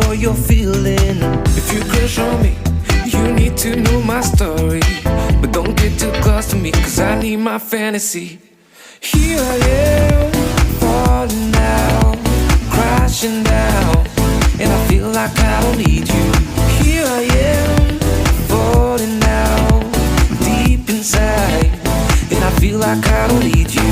know you're feeling. If you crush on me, you need to know my story. But don't get too close to me, cause I need my fantasy. Here I am, falling down, crashing down, and I feel like I don't need you. Here I am, falling down, deep inside, and I feel like I don't need you.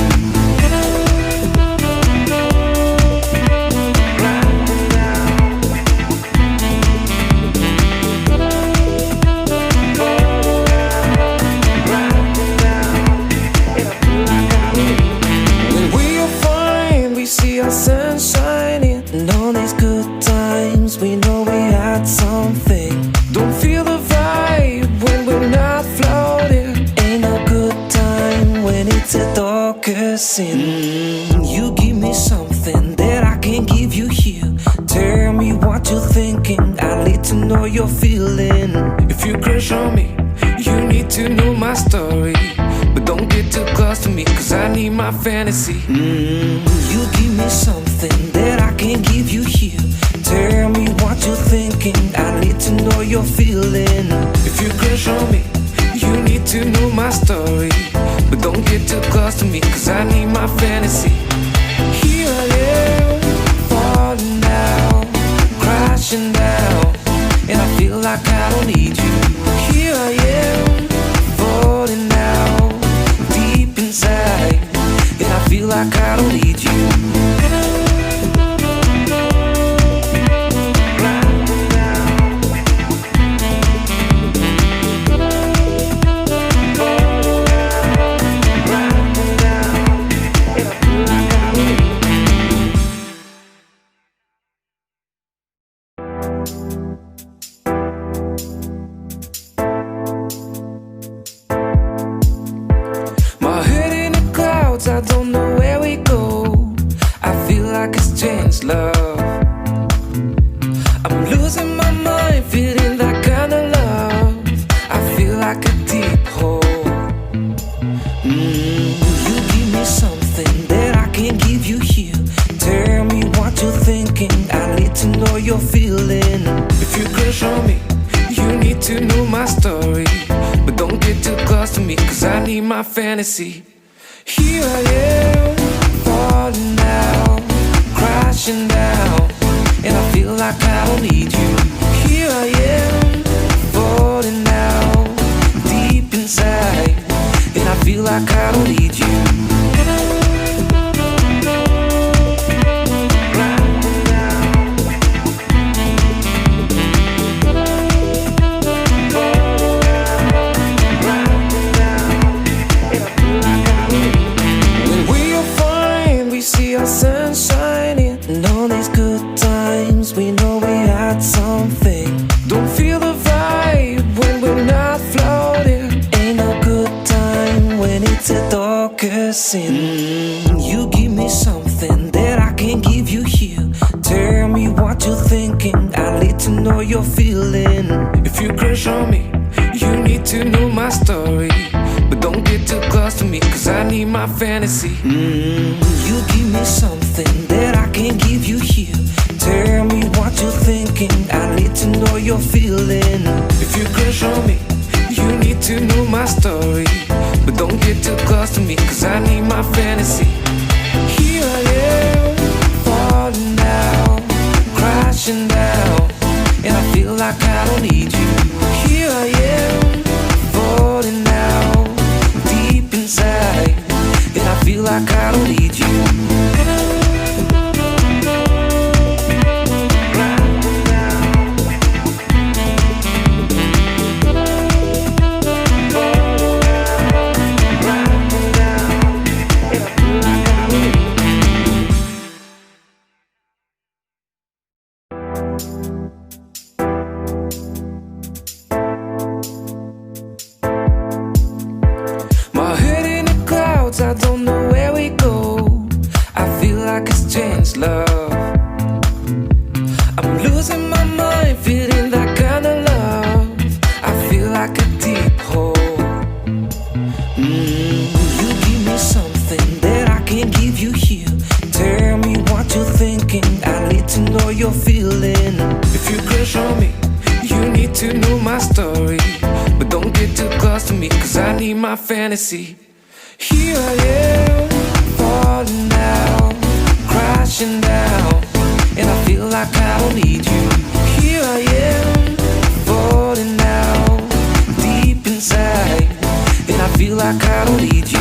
Sun shining, and all these good times, we know we had something. Don't feel the vibe when we're not floating. Ain't no good time when it's a darker sin. You give me something that I can't give you here. Tell me what you're thinking, I need to know you're feeling. If you crush on me, you need to know my story. But don't get too close to me, cause I need my fantasy. You give me something that I can't give you here. Tell me what you're thinking, I need to know you're feeling. If you crush on me, you need to know my story. But don't get too close to me, cause I need my fantasy. Here I am, falling down, crashing down, and I feel like I don't need you. Here I am, falling down, deep inside, and I feel like I don't need you. I don't know where we go. I feel like it's changed, love. I'm losing my mind, feeling that kind of love. I feel like a deep hole. You give me something that I can't give you here. Tell me what you're thinking, I need to know you're feeling. If you crush on me, you need to know my story. But don't get too close to me, cause I need my fantasy. Here I am, falling down, crashing down, and I feel like I don't need you. Here I am, falling down, deep inside, and I feel like I don't need you. Sun shining, and all these good times, we know we had something. Don't feel the vibe when we're not floating. Ain't no good time when it's a darker sin. You give me something that I can't give you here. Tell me what you're thinking, I need to know you're feeling. If you crush on me, you need to know my story. But don't get too close to me, cause I need my fantasy. You give me something that I can't give you here. Tell me what you're thinking, I need to know you're feeling. If you crush on me, you need to know my story. But don't get too close to me, cause I need my fantasy. Here I am, falling down, crashing down, and I feel like I don't need you. Here I am, falling down, deep inside, and I feel like I don't need you. I don't know where we go. I feel like it's changed, love. I'm losing my mind, feeling that kind of love. I feel like a deep hole. You give me something that I can't give you here. Tell me what you're thinking, I need to know you're feeling. If crush on me, you need to know my story. But don't get too close to me, cause I need my fantasy. Here I am, falling down, crashing down, and I feel like I don't need you. Here I am, falling down, deep inside, and I feel like I don't need you.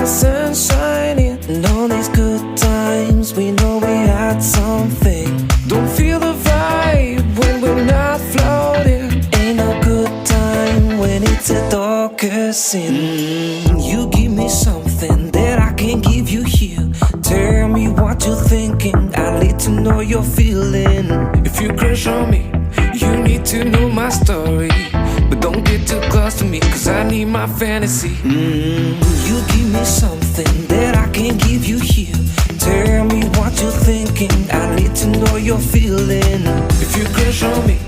Sun shining and all these good times, we know we had something. Don't feel the vibe when we're not floating. Ain't no good time when it's the darkest sin. You give me something that I can't give you here. Tell me what you're thinking, I need to know you're feeling. If you crush on me, you need to know my story. But don't get too close to me, cause I need my fantasy. You give me something that I can't give you here. Tell me what you're thinking, I need to know you're feeling. If you crush on me,